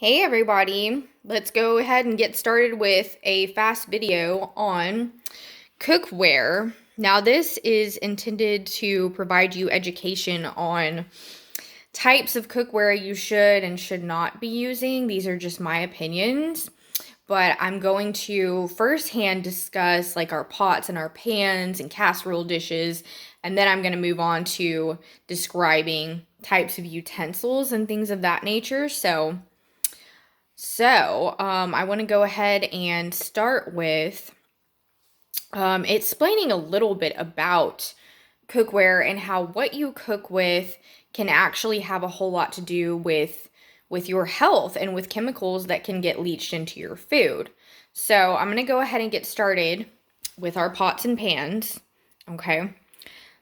Hey everybody, let's go ahead and get started with a fast video on cookware. Now this is intended to provide you education on types of cookware you should and should not be using. These are just my opinions, but I'm going to firsthand discuss like our pots and our pans and casserole dishes, and then I'm going to move on to describing types of utensils and things of that nature. I want to go ahead and start with explaining a little bit about cookware and how what you cook with can actually have a whole lot to do with your health and with chemicals that can get leached into your food. So I'm going to go ahead and get started with our pots and pans. Okay.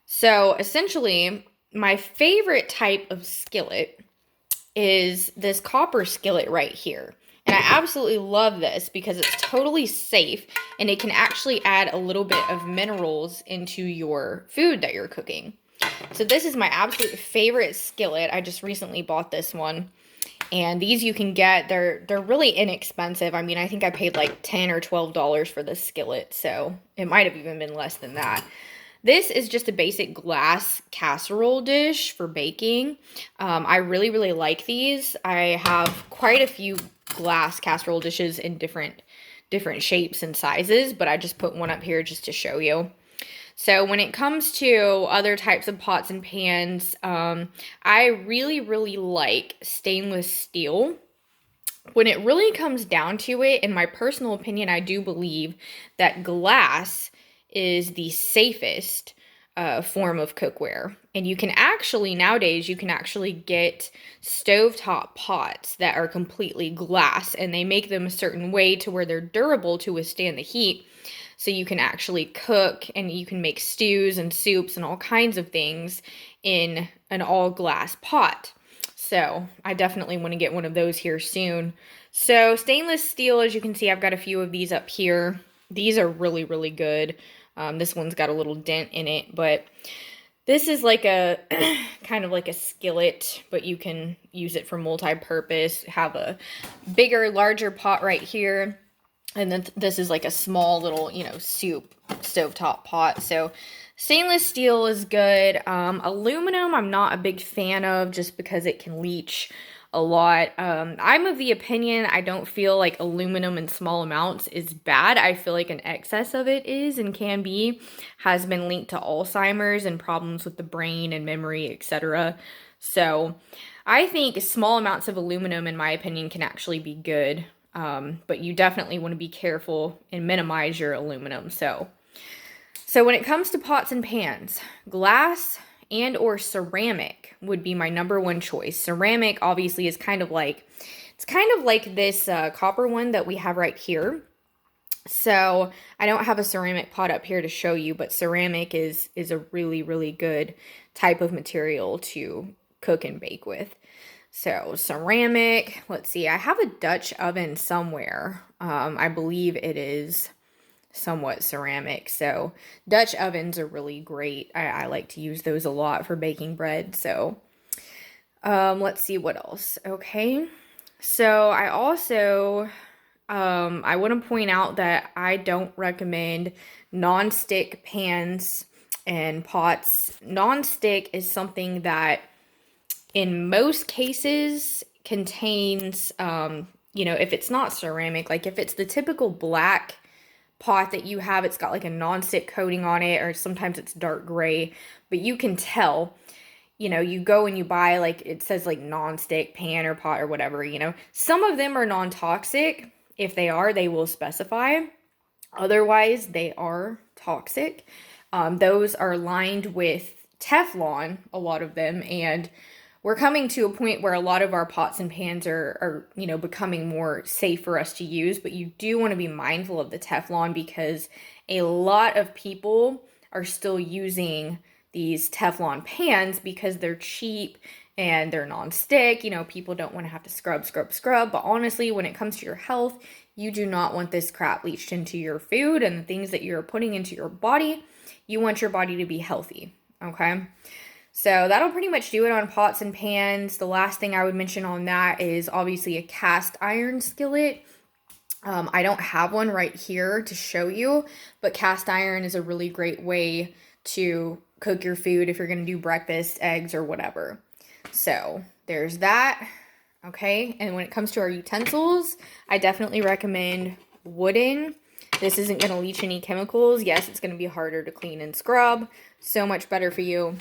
So essentially, my favorite type of skillet is this copper skillet right here. And I absolutely love this because it's totally safe and it can actually add a little bit of minerals into your food that you're cooking. So this is my absolute favorite skillet. I just recently bought this one. And these you can get, they're really inexpensive. I mean, I think I paid like $10 or $12 for this skillet. So it might have even been less than that. This is just a basic glass casserole dish for baking. I really, really like these. I have quite a few glass casserole dishes in different shapes and sizes, but I just put one up here just to show you. So when it comes to other types of pots and pans, I really, really like stainless steel. When it really comes down to it, in my personal opinion, I do believe that glass is the safest form of cookware. And you can actually, nowadays, you can actually get stovetop pots that are completely glass, and they make them a certain way to where they're durable to withstand the heat. So you can actually cook and you can make stews and soups and all kinds of things in an all glass pot. So I definitely want to get one of those here soon. So stainless steel, as you can see, I've got a few of these up here. These are really, really good. This one's got a little dent in it, but this is like a kind of like a skillet, but you can use it for multi-purpose. Have a bigger, larger pot right here. And then this is like a small little, soup stovetop pot. So stainless steel is good. Aluminum, I'm not a big fan of just because it can leach a lot. I'm of the opinion I don't feel like aluminum in small amounts is bad. I feel like an excess of it is and can be, has been linked to Alzheimer's and problems with the brain and memory, etc. So I think small amounts of aluminum, in my opinion, can actually be good. But you definitely want to be careful and minimize your aluminum. So when it comes to pots and pans, glass and or ceramic would be my number one choice. Ceramic obviously is kind of like this copper one that we have right here. So I don't have a ceramic pot up here to show you, but ceramic is a really, really good type of material to cook and bake with. So ceramic, let's see, I have a Dutch oven somewhere. I believe it is somewhat ceramic. So Dutch ovens are really great. I like to use those a lot for baking bread. So let's see what else. Okay. So I also, I want to point out that I don't recommend non-stick pans and pots. Non-stick is something that in most cases contains, if it's not ceramic, like if it's the typical black pot that you have, it's got like a non-stick coating on it, or sometimes it's dark gray, but you can tell, you go and you buy, like, it says like non-stick pan or pot or whatever, some of them are non-toxic. If they are, they will specify. Otherwise, they are toxic. Those are lined with Teflon, a lot of them, and we're coming to a point where a lot of our pots and pans are becoming more safe for us to use, but you do want to be mindful of the Teflon because a lot of people are still using these Teflon pans because they're cheap and they're non-stick. People don't want to have to scrub, but honestly, when it comes to your health, you do not want this crap leached into your food and the things that you're putting into your body. You want your body to be healthy, okay? So that'll pretty much do it on pots and pans. The last thing I would mention on that is obviously a cast iron skillet. I don't have one right here to show you, but cast iron is a really great way to cook your food if you're going to do breakfast, eggs, or whatever. So there's that. Okay, and when it comes to our utensils, I definitely recommend wooden. This isn't going to leach any chemicals. Yes, it's going to be harder to clean and scrub. So much better for you.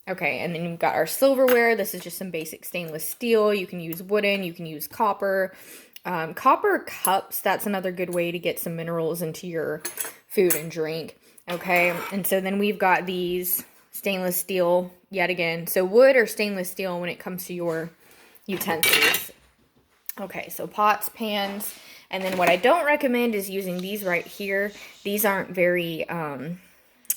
Okay, and then you've got our silverware. This is just some basic stainless steel. You can use wooden, you can use copper. Copper cups, that's another good way to get some minerals into your food and drink. Okay, and so then we've got these stainless steel yet again. So wood or stainless steel when it comes to your utensils. Okay, so pots, pans, and then what I don't recommend is using these right here. These aren't very,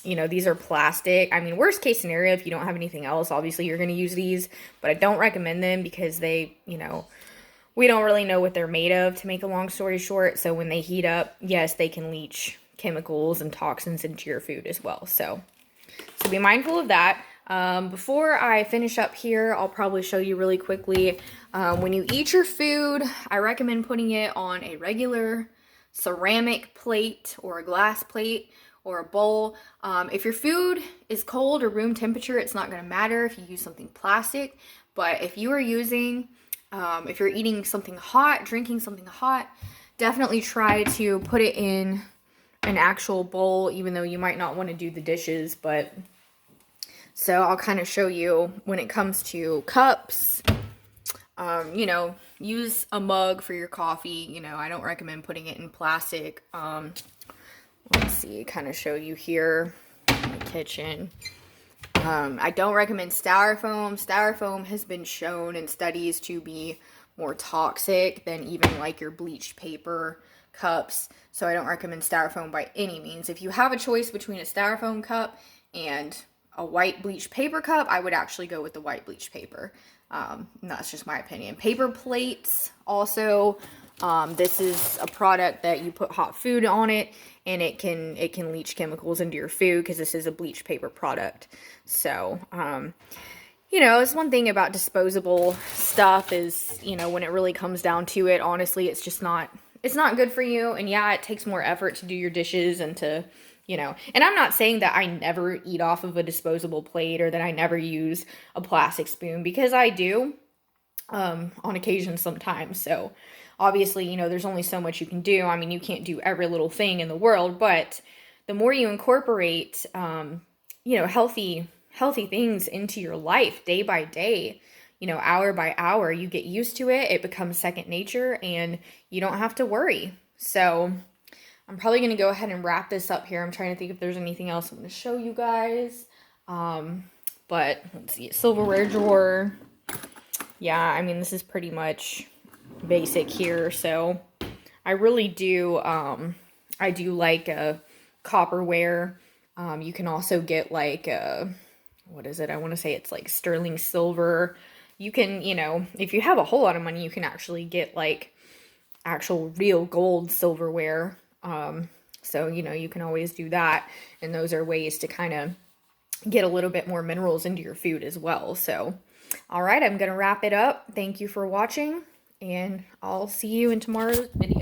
these are plastic. I mean, worst case scenario, if you don't have anything else, obviously you're going to use these, but I don't recommend them because they, we don't really know what they're made of, to make a long story short. So when they heat up, yes, they can leach chemicals and toxins into your food as well. So be mindful of that. Before I finish up here, I'll probably show you really quickly. When you eat your food, I recommend putting it on a regular ceramic plate or a glass plate or a bowl. If your food is cold or room temperature, it's not going to matter if you use something plastic. But if you are using, if you're eating something hot, drinking something hot, definitely try to put it in an actual bowl, even though you might not want to do the dishes. But so I'll kind of show you when it comes to cups. Use a mug for your coffee. I don't recommend putting it in plastic. Let's see, kind of show you here in the kitchen. I don't recommend styrofoam. Styrofoam has been shown in studies to be more toxic than even like your bleached paper cups. So I don't recommend styrofoam by any means. If you have a choice between a styrofoam cup and a white bleached paper cup, I would actually go with the white bleached paper. That's just my opinion. Paper plates also. This is a product that you put hot food on it and it can leach chemicals into your food because this is a bleached paper product. So, it's one thing about disposable stuff is, when it really comes down to it, honestly, it's not good for you. And yeah, it takes more effort to do your dishes and to, and I'm not saying that I never eat off of a disposable plate or that I never use a plastic spoon, because I do, on occasion sometimes. So obviously, there's only so much you can do. I mean, you can't do every little thing in the world, but the more you incorporate, healthy things into your life day by day, hour by hour, you get used to it. It becomes second nature and you don't have to worry. So I'm probably going to go ahead and wrap this up here. I'm trying to think if there's anything else I'm going to show you guys. But let's see, silverware drawer. Yeah, I mean, this is pretty much basic here. So I really do, I do like a copperware. You can also get like what is it? I want to say it's like sterling silver. You can, if you have a whole lot of money, you can actually get like actual real gold silverware. So, you can always do that. And those are ways to kind of get a little bit more minerals into your food as well. So, all right, I'm going to wrap it up. Thank you for watching, and I'll see you in tomorrow's video.